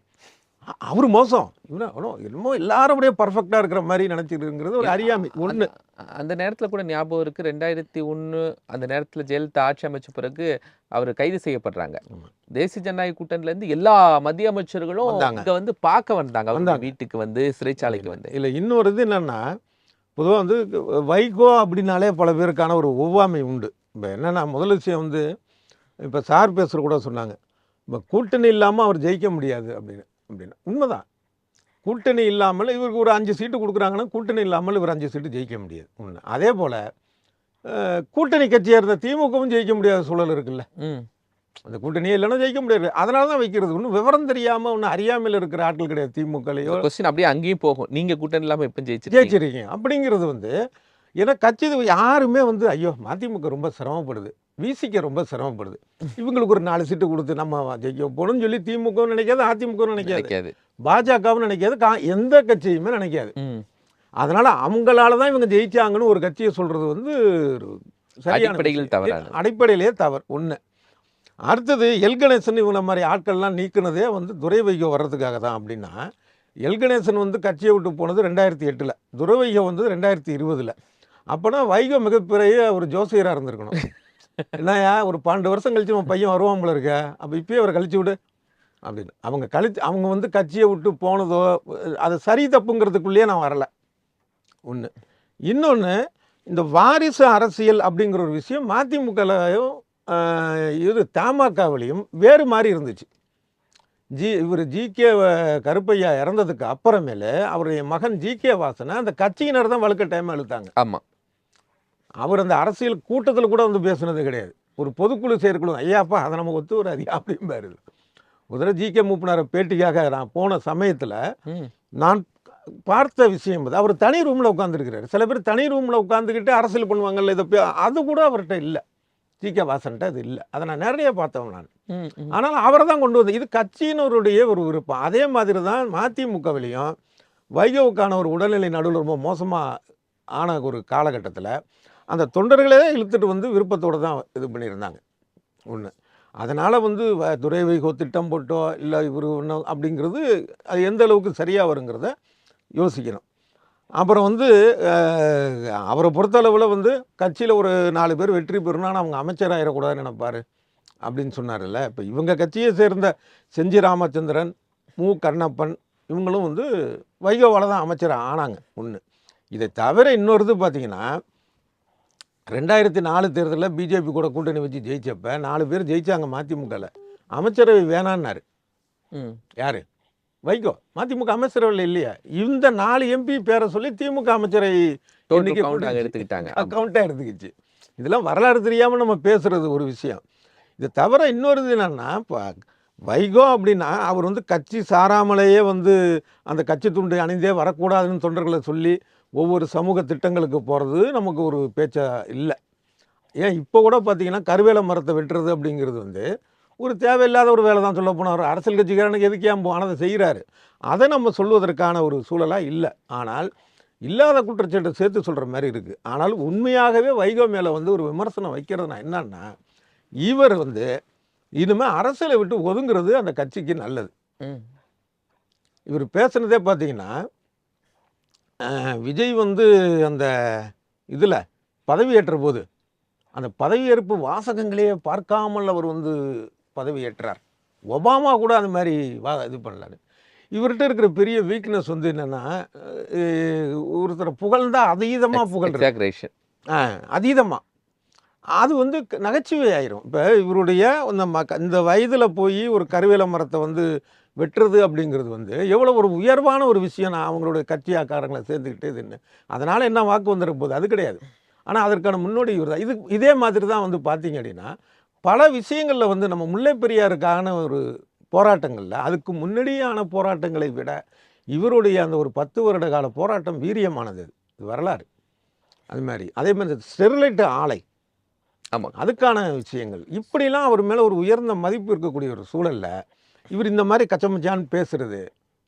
அவர் மோசம், இவனா என்னமோ எல்லாரும் அப்படியே பர்ஃபெக்டாக இருக்கிற மாதிரி நினச்சிருக்கிறது ஒரு அறியாமை ஒன்று. அந்த நேரத்தில் கூட ஞாபகம் இருக்குது, 2001 அந்த நேரத்தில் ஜெயலலிதா ஆட்சி அமைச்ச பிறகு அவர் கைது செய்யப்படுறாங்க. தேசிய ஜனநாயக கூட்டணிலேருந்து எல்லா மத்திய அமைச்சர்களும் இங்கே வந்து பார்க்க வந்தாங்க, அவங்க வீட்டுக்கு வந்து, சிறைச்சாலைக்கு வந்து. இல்லை, இன்னொரு இது என்னென்னா, பொதுவாக வந்து வைகோ அப்படின்னாலே பல பேருக்கான ஒரு ஒவ்வாமை உண்டு. இப்போ என்னென்னா, முதல் விஷயம் வந்து இப்போ சார் பேசுகிற கூட சொன்னாங்க, இப்போ கூட்டணி இல்லாமல் அவர் ஜெயிக்க முடியாது அப்படின்னு. உண்மைதான். கூட்டணி இல்லாமல் இவருக்கு ஒரு 5 சீட்டு கொடுக்குறாங்கன்னா, கூட்டணி இல்லாமல் இவர் 5 சீட்டு ஜெயிக்க முடியாது. ஒன்று. அதே போல் கூட்டணி கட்சியாக இருந்த திமுகவும் ஜெயிக்க முடியாத சூழல் இருக்குல்ல. அந்த கூட்டணியே இல்லைன்னா ஜெயிக்க முடியாது. அதனால தான் வைக்கிறது. ஒன்றும் விவரம் தெரியாமல் ஒன்றும் அறியாமல் இருக்கிற ஆட்கள் கிடையாது திமுகலையோ. கொஸ்டின் அப்படியே அங்கேயும் போகும், நீங்கள் கூட்டணி இல்லாமல் எப்போ ஜெயிச்சிருக்கீங்க அப்படிங்கிறது வந்து, ஏன்னா கட்சி யாருமே வந்து ஐயோ மதிமுக ரொம்ப சிரமப்படுது, விசிக்க ரொம்ப சிரமப்படுது, இவங்களுக்கு ஒரு 4 சீட்டு கொடுத்து நம்ம ஜெயிக்க போகணும்னு சொல்லி திமுகவும் நினைக்காது, அதிமுகவும் நினைக்காது, பாஜகவும் நினைக்காது, எந்த கட்சியுமே நினைக்காது. அதனால அவங்களால தான் இவங்க ஜெயிச்சாங்கன்னு ஒரு கட்சியை சொல்றது வந்து அடிப்படையிலேயே தவறு. ஒன்று. அடுத்தது எல்கணேசன் இவங்க மாதிரி ஆட்கள்லாம் நீக்கினதே வந்து துரை வைகோ வர்றதுக்காக தான். அப்படின்னா எல்கணேசன் வந்து கட்சியை விட்டு போனது 2008, துரை வைகோ வந்து 2020. அப்போனா வைகோ மிகப்பெரிய ஒரு ஜோசியராக இருந்திருக்கணும். என்னையா ஒரு 12 வருஷம் கழிச்சு நம்ம பையன் வருவான் போல இருக்க, அப்போ இப்பயே அவரை கழிச்சு விடு அப்படின்னு. அவங்க வந்து கட்சியை விட்டு போனதோ அது சரி தப்புங்கிறதுக்குள்ளேயே நான் வரலை. ஒன்று. இன்னொன்று, இந்த வாரிசு அரசியல் அப்படிங்கிற ஒரு விஷயம் மதிமுகலையும் இது தமாகவிலையும் வேறு மாதிரி இருந்துச்சு. இவர் ஜி.கே. கருப்பையா இறந்ததுக்கு அப்புறமேலே அவருடைய மகன் ஜி.கே. வாசனை அந்த கட்சியினர் தான் வழுக்க டைம் இழுத்தாங்க. ஆமாம், அவர் அந்த அரசியல் கூட்டத்தில் கூட வந்து பேசுனது கிடையாது. ஒரு பொதுக்குழு செயற்குழு, ஐயாப்பா அதை நமக்கு ஒத்து வராது அப்படிம்பாரு. முதல்ல ஜி.கே. மூப்பனார் பேட்டிக்காக நான் போன சமயத்தில் நான் பார்த்த விஷயம் அவர் தனி ரூமில் உட்காந்துருக்கிறாரு. சில பேர் தனி ரூமில் உட்காந்துக்கிட்டு அரசியல் பண்ணுவாங்கல்ல, இதை அது கூட அவர்கிட்ட இல்லை, ஜி.கே. வாசன்ட்ட அது இல்லை. அதை நான் நிறைய பார்த்தவன் நான். ஆனால் அவரை தான் கொண்டு வந்து, இது கட்சியினருடைய ஒரு விருப்பம். அதே மாதிரி தான் மதிமுகவிலையும் வைகோவுக்கான ஒரு உடல்நிலை நடுவில் ரொம்ப மோசமாக ஆன ஒரு காலகட்டத்தில் அந்த தொண்டர்களே இழுத்துட்டு வந்து விருப்பத்தோடு தான் இது பண்ணியிருந்தாங்க. ஒன்று. அதனால் வந்து துரை வைகோ திட்டம் போட்டோ இல்லை இவர் ஒன்றும் அப்படிங்கிறது அது எந்த அளவுக்கு சரியாக வருங்கிறத யோசிக்கணும். அப்புறம் வந்து அவரை பொறுத்தளவில் வந்து கட்சியில் ஒரு 4 பேர் வெற்றி பெறணும்னா அவங்க அமைச்சராகிடக்கூடாதுன்னு நினைப்பார் அப்படின்னு சொன்னார்ல. இப்போ இவங்க கட்சியை சேர்ந்த செஞ்சி ராமச்சந்திரன், மு. கருணப்பன் இவங்களும் வந்து வைகோவால் தான் அமைச்சர் ஆனாங்க. ஒன்று. இதை தவிர இன்னொரு இது பார்த்தீங்கன்னா, 2004 தேர்தலில் பிஜேபி கூட கூட்டணி வச்சு ஜெயிச்சப்ப 4 பேர் ஜெயிச்சாங்க மதிமுகவில். அமைச்சரவை வேணான்னாரு யார்? வைகோ. மதிமுக அமைச்சரவையில் இல்லையா? இந்த 4 எம்பி பேரை சொல்லி திமுக அமைச்சரை எடுத்துக்கிட்டாங்க, கவுண்டாக எடுத்துக்கிச்சு. இதெல்லாம் வரலாறு தெரியாமல் நம்ம பேசுகிறது ஒரு விஷயம். இதை தவிர இன்னொரு இது என்னன்னா, இப்போ வைகோ அப்படின்னா அவர் வந்து கட்சி சாராமலேயே வந்து அந்த கட்சி துண்டை அணிந்தே வரக்கூடாதுன்னு தொண்டர்களை சொல்லி ஒவ்வொரு சமூக திட்டங்களுக்கு போகிறது நமக்கு ஒரு பேச்சா இல்லை. ஏன் இப்போ கூட பார்த்தீங்கன்னா கருவேல மரத்தை வெட்டுறது அப்படிங்கிறது வந்து ஒரு தேவையில்லாத ஒரு வேலை தான். சொல்ல போனால் ஒரு அரசியல் கட்சிக்காரனுக்கு எதுக்கு ஏன் போனதை செய்கிறாரு, அதை நம்ம சொல்வதற்கான ஒரு சூழலாக இல்லை. ஆனால் இல்லாத குற்றச்சாட்டை சேர்த்து சொல்கிற மாதிரி இருக்குது. ஆனால் உண்மையாகவே வைகோ மேலே வந்து ஒரு விமர்சனம் வைக்கிறதுனா என்னன்னா, இவர் வந்து இனிமேல் அரசியலை விட்டு ஒதுங்கிறது அந்த கட்சிக்கு நல்லது. இவர் பேசுனதே பார்த்தீங்கன்னா, விஜய் வந்து அந்த இதில் பதவியேற்ற போது அந்த பதவியேற்பு வாசகங்களையே பார்க்காமல் அவர் வந்து பதவியேற்றார். ஒபாமா கூட அந்த மாதிரி இது பண்ணலாரு. இவர்கிட்ட இருக்கிற பெரிய வீக்னஸ் வந்து என்னென்னா, ஒருத்தரை புகழ்ந்தா அதீதமாக புகழ்றது, அதீதமாக அது வந்து நகைச்சுவை ஆயிரும். இப்போ இவருடைய இந்த வயதில் போய் ஒரு கருவேல மரத்தை வந்து வெட்டுறது அப்படிங்கிறது வந்து எவ்வளோ ஒரு உயர்வான ஒரு விஷயம். நான் அவங்களுடைய கட்சியாக்காரங்களை சேர்த்துக்கிட்டு இதுன்னு அதனால் என்ன வாக்கு வந்துட போகுது, அது கிடையாது. ஆனால் அதற்கான முன்னோடி இவர் தான். இதே மாதிரி தான் வந்து பார்த்தீங்க அப்படின்னா பல விஷயங்களில் வந்து நம்ம முல்லை பெரியாருக்கான ஒரு போராட்டங்களில் அதுக்கு முன்னாடியான போராட்டங்களை விட இவருடைய அந்த ஒரு 10 வருட கால போராட்டம் வீரியமானது. இது வரலாறு. அது மாதிரி அதே மாதிரி ஸ்டெர்லைட் ஆலை, ஆமாம், அதுக்கான விஷயங்கள் இப்படிலாம் அவர் மேலே ஒரு உயர்ந்த மதிப்பு இருக்கக்கூடிய ஒரு சூழலில் இவர் இந்த மாதிரி கச்சமச்சான்னு பேசுகிறது,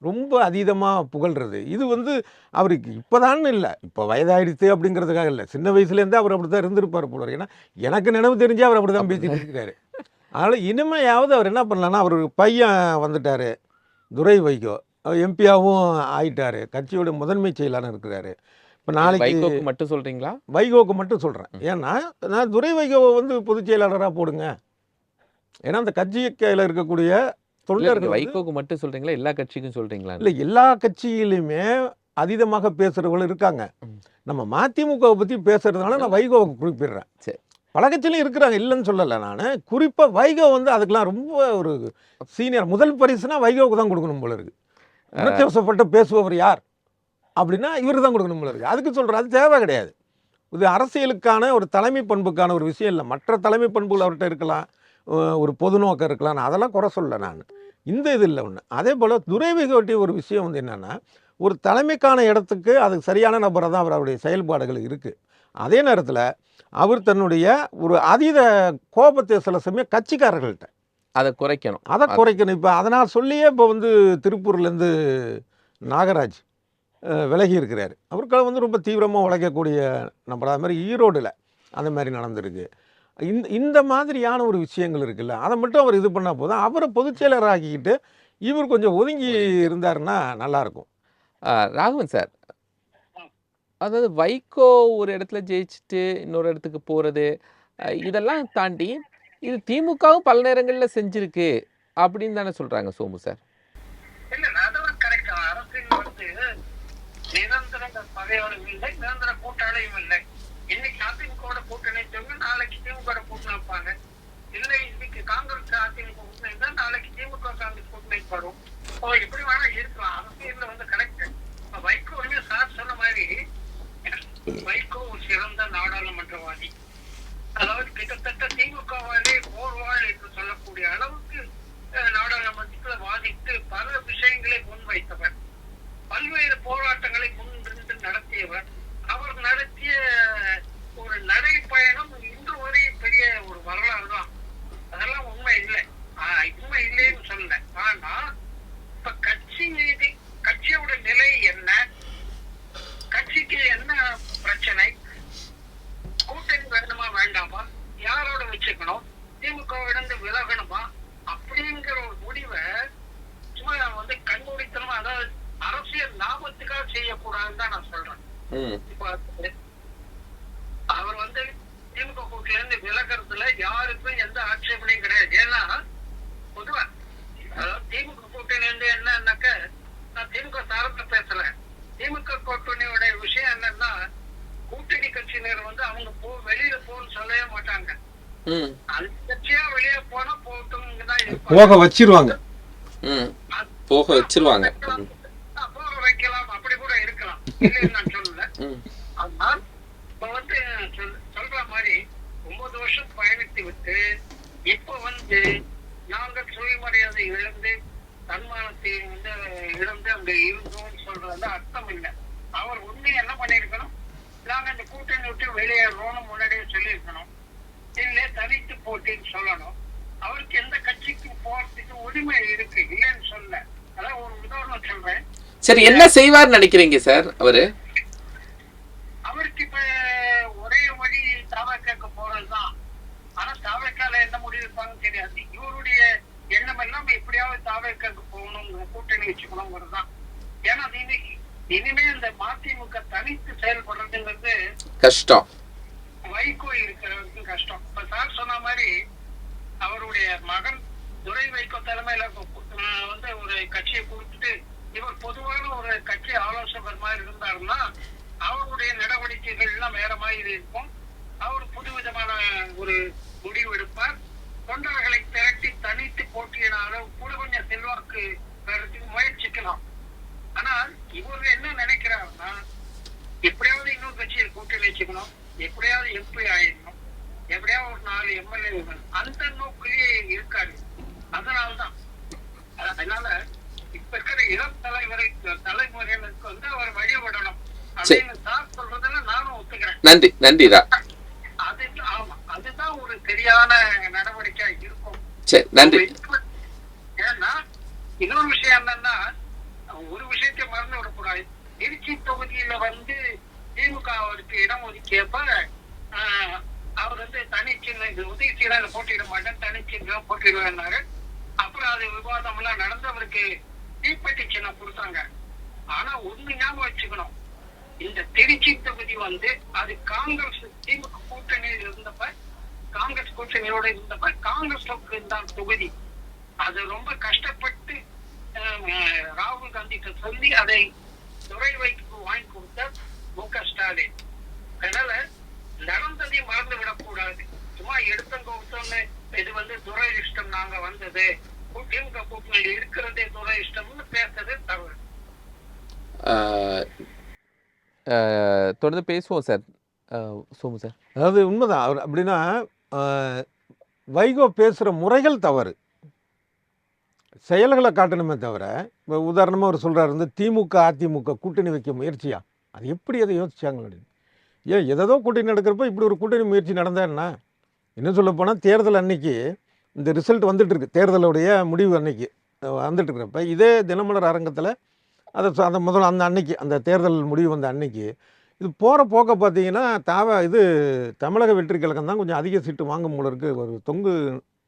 ரொம்ப அதீதமாக புகழ்கிறது, இது வந்து அவருக்கு இப்போதான்னு இல்லை, இப்போ வயதாயிடுச்சு அப்படிங்கிறதுக்காக இல்லை, சின்ன வயசுலேருந்தே அவர் அப்படி தான் இருந்திருப்பார் போல. ஏன்னா எனக்கு நினைவு தெரிஞ்சு அவர் அப்படி தான் பேசிட்டு இருக்காரு. அதனால் இனிமையாவது அவர் என்ன பண்ணலான்னா, அவர் பையன் வந்துட்டார் துரை வைகோ, எம்பியாகவும் ஆயிட்டார், கட்சியோட முதன்மை செயலாளர் இருக்கிறாரு. இப்போ நாளைக்கு மட்டும் சொல்கிறீங்களா? வைகோவுக்கு மட்டும் சொல்கிறேன். ஏன்னா நான் துரை வைகோவை வந்து பொதுச் செயலாளராக போடுங்க. ஏன்னா அந்த கட்சி கையில் இருக்கக்கூடிய தொண்டர்கள். வைகோக்கு மட்டும் சொல்கிறீங்களா, எல்லா கட்சிக்கும் சொல்கிறீங்களா? இல்லை, எல்லா கட்சியிலுமே அதீதமாக பேசுகிறவர்கள் இருக்காங்க. நம்ம மதிமுகவை பற்றி பேசுகிறதுனால நான் வைகோவை குறிப்பிடுறேன். சரி, பல கட்சியிலும் இருக்கிறாங்க, இல்லைன்னு சொல்லலை. நான் குறிப்பாக வைகோ வந்து அதுக்கெலாம் ரொம்ப ஒரு சீனியர். முதல் பரிசுனா வைகோவுக்கு தான் கொடுக்கணும் போல இருக்குது. உணர்ச்சிவசப்பட்டு பேசுபவர் யார் அப்படின்னா இவர் தான் கொடுக்கணும் போல இருக்குது. அதுக்கு சொல்கிறேன், அது தேவை கிடையாது. இது அரசியலுக்கான ஒரு தலைமை பண்புக்கான ஒரு விஷயம் இல்லை. மற்ற தலைமை பண்புகள் அவர்கிட்ட இருக்கலாம், ஒரு பொது நோக்கம் இருக்கலாம், நான் அதெல்லாம் குறை சொல்ல. நான் இந்த இது இல்லை ஒன்று. அதே போல் துரை வைகோட்டி ஒரு விஷயம் வந்து என்னென்னா, ஒரு தலைமைக்கான இடத்துக்கு அதுக்கு சரியான நபராக தான் அவருடைய செயல்பாடுகள் இருக்குது. அதே நேரத்தில் அவர் தன்னுடைய ஒரு அதீத கோபத்தை சில சமயம் கட்சிக்காரர்கள்ட்ட அதை குறைக்கணும். இப்போ அதனால் சொல்லியே இப்போ வந்து திருப்பூர்லேருந்து நாகராஜ் விலகி இருக்கிறார். அவருக்காக வந்து ரொம்ப தீவிரமாக உழைக்கக்கூடிய நம்பர். அது மாதிரி ஈரோடில் அந்த மாதிரி நடந்திருக்கு. இந்த மாதிரியான ஒரு விஷயங்கள் இருக்குல்ல, அதை மட்டும் அவர் இது பண்ணால் போதும். அவரை பொதுச் செயலர் ஆக்கிக்கிட்டு இவர் கொஞ்சம் ஒதுங்கி இருந்தாருன்னா நல்லாயிருக்கும். ராகவன் சார், அதாவது வைகோ ஒரு இடத்துல ஜெயிச்சுட்டு இன்னொரு இடத்துக்கு போகிறது, இதெல்லாம் தாண்டி இது திமுகவும் பல நேரங்களில் செஞ்சிருக்கு அப்படின்னு தானே சொல்கிறாங்க சோமு சார்? நிரந்தர பகையாளரும் இல்லை, நிரந்தர கூட்டாளியும் இல்லை. இன்னைக்கு அதிமுக கூட்டணி வச்சவங்க நாளைக்கு திமுக கூட்டணி வைப்பாங்க. இல்லை, இன்னைக்கு காங்கிரஸ் அதிமுக கூட்டணி தான் நாளைக்கு திமுக காங்கிரஸ் கூட்டணி வரும். இப்படி வேணா இருக்கலாம். அரசியல்ல வந்து கரெக்ட். வைகோ சார் சொன்ன மாதிரி வைகோ ஒரு சிறந்த நாடாளுமன்றவாதி. அதாவது கிட்டத்தட்ட திமுகவாலே போர்வாள் என்று சொல்லக்கூடிய அளவுக்கு நாடாளுமன்றத்தில் வாதிட்டு பல விஷயங்களை முன்வைத்தவர், பல்வேறு போராட்டங்களை முன்னின்று நடத்தியவர். அவர் நடத்திய ஒரு நடைப்பயணம் இன்று வரை பெரிய ஒரு வரலாறு தான். அதெல்லாம் உண்மை இல்லை, உண்மை இல்லைன்னு சொல்லல. ஆனா இப்ப கட்சியோட நிலை என்ன, கட்சிக்கு என்ன பிரச்சனை, கூட்டணி வேண்டுமா வேண்டாமா, யாரோட வச்சுக்கணும், திமுகவிடந்து விலகணுமா அப்படிங்கிற ஒரு முடிவை சும்மா வந்து கண்மூடித்தனமா, அதாவது அரசியல் லாபத்துக்காக செய்யக்கூடாதுன்னு தான் நான் சொல்றேன். இப்ப அவர் வந்து திமுக கூட்டில இருந்து விலகிறதுல யாருக்கும் எந்த ஆட்சேபனையும் கிடையாது. ஏன்னா பொதுவா அதாவது திமுக கூட்டணி வந்து என்னன்னாக்க, நான் திமுக சார்பில் பேசல, திமுக கூட்டணியோட விஷயம் என்னன்னா, கூட்டணி கட்சியினர் வந்து அவங்க வெளியில போன்னு சொல்லவே மாட்டாங்க. அந்த கட்சியா வெளியே போனா போட்டும் போக வச்சிருவாங்க, போக வைக்கலாம், அப்படி கூட இருக்கலாம், இல்லைன்னு நான் சொல்லல. அதனால் இப்ப வந்து சொல்ற மாதிரி வருஷம் பயணித்து விட்டு இப்ப வந்து நாங்கள் சுயமரியாதை இழந்து தன்மானத்தை வந்து இழந்து அங்க இருந்தோம்னு சொல்றது அர்த்தம் இல்லை. அவர் உண்மையை என்ன பண்ணிருக்கணும், நாங்க இந்த கூட்டணி விட்டு வெளியேறோம்னு முன்னாடியே சொல்லியிருக்கணும். இல்ல தனித்து போட்டின்னு சொல்லணும். அவருக்கு எந்த கட்சிக்கு போறதுக்கு உரிமை இருக்கு, இல்லைன்னு சொல்ல. அதான் ஒரு உதாரணம் சொல்றேன். சரி, என்ன செய்வார்னு நினைக்கிறீங்க சார் அவரு? அவருக்கு இப்ப ஒரே வழி தாவக்காக்கு போறதுதான். ஆனா தாவக்கால என்ன முடிவெடுப்பாங்கன்னு தெரியாது. இவருடைய எண்ணம் எல்லாம் எப்படியாவது தாவக்காக்கு போகணும், கூட்டணி வச்சுக்கணுங்கிறதுதான். ஏன்னா இனிமே இந்த மதிமுக தனித்து செயல்படுறதுங்கிறது கஷ்டம். வைகோ இருக்கிறவருக்கு கஷ்டம். இப்ப சார் சொன்ன மாதிரி அவருடைய மகன் துரை வைகோ தலைமையில வந்து ஒரு கட்சியை கொடுத்துட்டு இவர் பொதுவான ஒரு கட்சி ஆலோசகர் மாதிரி இருந்தாருன்னா அவருடைய நடவடிக்கைகள் எல்லாம் வேற மாதிரி இருக்கும். அவர் புதுவிதமான ஒரு முடிவு எடுப்பார். தொண்டர்களை திரட்டி தனித்து போட்டியினால கூட கொஞ்சம் செல்வாக்கு பெறத்துக்கு முயற்சிக்கலாம். ஆனால் இவர் என்ன நினைக்கிறாருன்னா, எப்படியாவது இன்னொரு கட்சியை கூட்டணி வச்சுக்கணும், எப்படியாவது எம்பி ஆயிடணும், எப்படியாவது ஒரு 4 எம்எல்ஏ, அந்த நோக்கிலேயே இருக்காரு. அதனால்தான் அதனால இப்ப இருக்கிற இளம் தலைமுறையினருக்கு வந்து அவர் வழிபடணும் அப்படின்னு சார் சொல்றதுல நானும் ஒத்துக்கிறேன். நன்றி நன்றிடா. அது ஆமா, அதுதான் ஒரு சரியான நடவடிக்கை இருக்கும். சரி, நன்றி. ஏன்னா இன்னொரு விஷயம் என்னன்னா, ஒரு விஷயத்தை மறந்து விடக்கூடாது. திருச்சி தொகுதியில வந்து திமுக அவருக்கு இடம் ஒதுக்கியப்ப அவர் வந்து தனிச்சின்ன உதயசீல போட்டியிட மாட்டேன், தனிச்சின்ன போட்டிடுவாரு. அப்புறம் அது விவாதம் எல்லாம் நடந்து அவருக்கு தீப்பெட்டி சின்னம் கொடுத்தாங்க. ஆனா ஒண்ணு ஞாபகம் வச்சுக்கணும், இந்த திருச்சி தொகுதி வந்து அது காங்கிரஸ் திமுக கூட்டணியில் இருந்தப்ப, காங்கிரஸ் கூட்டணியோட இருந்தப்ப காங்கிரஸுக்கு தான் தொகுதி. அது ரொம்ப கஷ்டப்பட்டு ராகுல் காந்தி சொல்லி அதை துரை வைக்கு வாங்கி கொடுத்த மு.க. ஸ்டாலின். அதனால நடந்ததை மறந்து விடக்கூடாது. சும்மா எடுத்தோன்னு இது வந்து துரதிருஷ்டம் நாங்க வந்தது, திமுக கூட்டணியில் இருக்கிறதே துரதிருஷ்டம்னு பேசுறது தவறு. தொடர்ந்து பேசுவோம் சார். சோமு சார், அதாவது உண்மைதான். அவர் அப்படின்னா வைகோ பேசுகிற முறைகள் தவறு, செயல்களை காட்டணுமே தவிர. இப்போ உதாரணமாக அவர் சொல்கிறார் வந்து திமுக அதிமுக கூட்டணி வைக்க முயற்சியா, அது எப்படி அதை யோசிச்சாங்க அப்படின்னு. ஏன் எதோ கூட்டணி நடக்கிறப்ப இப்படி ஒரு கூட்டணி முயற்சி நடந்தா என்ன? இன்னும் சொல்ல போனால் தேர்தல் அன்னைக்கு இந்த ரிசல்ட் வந்துட்டுருக்கு, தேர்தலுடைய முடிவு அன்னைக்கு வந்துட்டு இருக்கிறப்ப இதே தினமலர் அரங்கத்தில் அதை முதல்ல அந்த அன்னைக்கு அந்த தேர்தல் முடிவு வந்த அன்னைக்கு இது போகிற போக்க பார்த்தீங்கன்னா இது தமிழக வெற்றி கழகம் தான் கொஞ்சம் அதிக சீட்டு வாங்கும் போல இருக்குது, ஒரு தொங்கு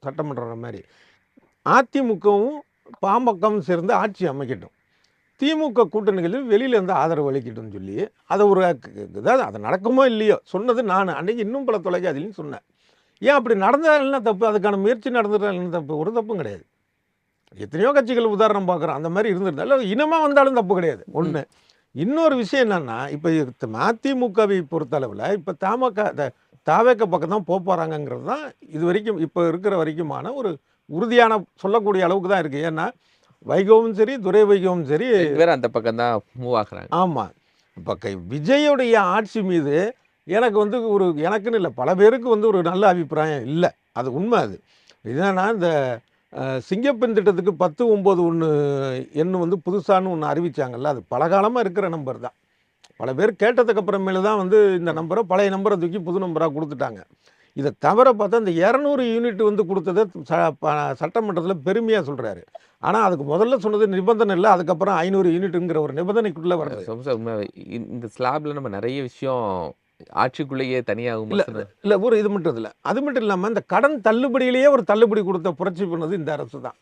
சட்டமன்ற மாதிரி. அதிமுகவும் பாமகவும் சேர்ந்து ஆட்சி அமைக்கட்டும், திமுக கூட்டணிகளில் வெளியிலேருந்து ஆதரவு அளிக்கட்டும்னு சொல்லி அதை ஒரு அதாவது அது நடக்குமோ இல்லையோ சொன்னது நான் அன்றைக்கி. இன்னும் பல தொலைக்காட்சியிலையும் சொன்னேன். ஏன் அப்படி நடந்தால் என்ன தப்பு, அதுக்கான முயற்சி நடந்துட்டால் என்ன தப்பு? ஒரு தப்பும் கிடையாது. எத்தனையோ கட்சிகள் உதாரணம் பார்க்குறோம், அந்த மாதிரி இருந்திருந்தாலும் இனமாக வந்தாலும் தப்பு கிடையாது. ஒன்று. இன்னொரு விஷயம் என்னென்னா, இப்போ மதிமுகவை பொறுத்தளவில் இப்போ தாவேக்க பக்கம் தான் போகிறாங்கங்கிறது தான் இது வரைக்கும் இப்போ இருக்கிற வரைக்குமான ஒரு உறுதியான சொல்லக்கூடிய அளவுக்கு தான் இருக்குது. ஏன்னா வைகோவும் சரி துரை வைகோவும் சரி அந்த பக்கம் தான் மூவ் ஆகுறாங்க. ஆமாம். இப்போ விஜயுடைய ஆட்சி மீது எனக்கு வந்து எனக்குன்னு இல்லை, பல பேருக்கு வந்து ஒரு நல்ல அபிப்பிராயம் இல்லை. அது உண்மை. அது என்னன்னா, இந்த சிங்கப்பெண் திட்டத்துக்கு 10-9-1 எண்ணு வந்து புதுசான்னு ஒன்று அறிவித்தாங்கல்ல, அது பலகாலமாக இருக்கிற நம்பர் தான். பல பேர் கேட்டதுக்கு அப்புறமேல தான் வந்து இந்த நம்பரை பழைய நம்பரை தூக்கி புது நம்பராக கொடுத்துட்டாங்க. இதை தவிர பார்த்தா இந்த 200 யூனிட் வந்து கொடுத்ததை சட்டமன்றத்தில் பெருமையாக சொல்கிறாரு. ஆனால் அதுக்கு முதல்ல சொன்னது நிபந்தனை இல்லை, அதுக்கப்புறம் 500 யூனிட்டுங்கிற ஒரு நிபந்தனைக்குள்ளே வருது. இந்த ஸ்லாப்ல நம்ம நிறைய விஷயம் ஆட்சிக்குள்ளேயே தனியாகும் இல்லை ஒரு இது மட்டும் இல்லை. அது மட்டும் இல்லாமல் இந்த கடன் தள்ளுபடியிலேயே ஒரு தள்ளுபடி கொடுத்த புரட்சி பண்ணது இந்த அரசு தான்.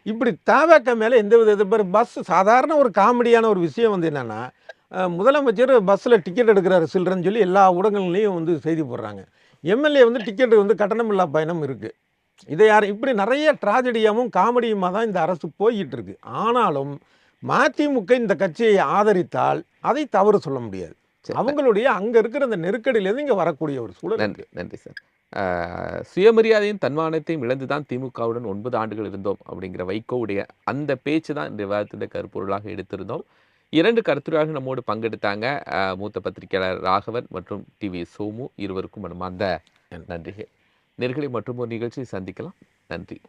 இப்படி தாவேக்க மேலே எந்த வித எதிர்பார் பஸ் சாதாரண ஒரு காமெடியான ஒரு விஷயம் வந்து என்னென்னா, முதலமைச்சர் பஸ்ஸில் டிக்கெட் எடுக்கிறாரு சில்லறன்னு சொல்லி எல்லா ஊடகங்கள்லேயும் வந்து செய்தி போடுறாங்க. எம்எல்ஏ வந்து டிக்கெட் வந்து கட்டணமில்லா பயணம் இருக்குது. இதை இப்படி நிறைய ட்ராஜடியாகவும் காமெடியுமாக தான் இந்த அரசு போய்கிட்டு இருக்கு. ஆனாலும் மதிமுக இந்த கட்சியை ஆதரித்தால் அதை தவறு சொல்ல முடியாது. அவங்களுடைய அங்கே இருக்கிற அந்த நெருக்கடியிலேருந்து இங்கே வரக்கூடிய ஒரு சூழல். நன்றி நன்றி சார். சுயமரியாதையும் தன்மானத்தையும் இழந்துதான் திமுகவுடன் 9 ஆண்டுகள் இருந்தோம் அப்படிங்கிற வைகோவுடைய அந்த பேச்சு தான் இந்த விவாதத்தின் கருப்பொருளாக எடுத்திருந்தோம். 2 கருத்துரையாக நம்மோடு பங்கெடுத்தாங்க மூத்த பத்திரிகையாளர் ராகவன் மற்றும் டிவி சோமு. இருவருக்கும் மனமார்ந்த நன்றிகள். நேர்களை மற்றும் ஒரு நிகழ்ச்சியை சந்திக்கலாம். நன்றி.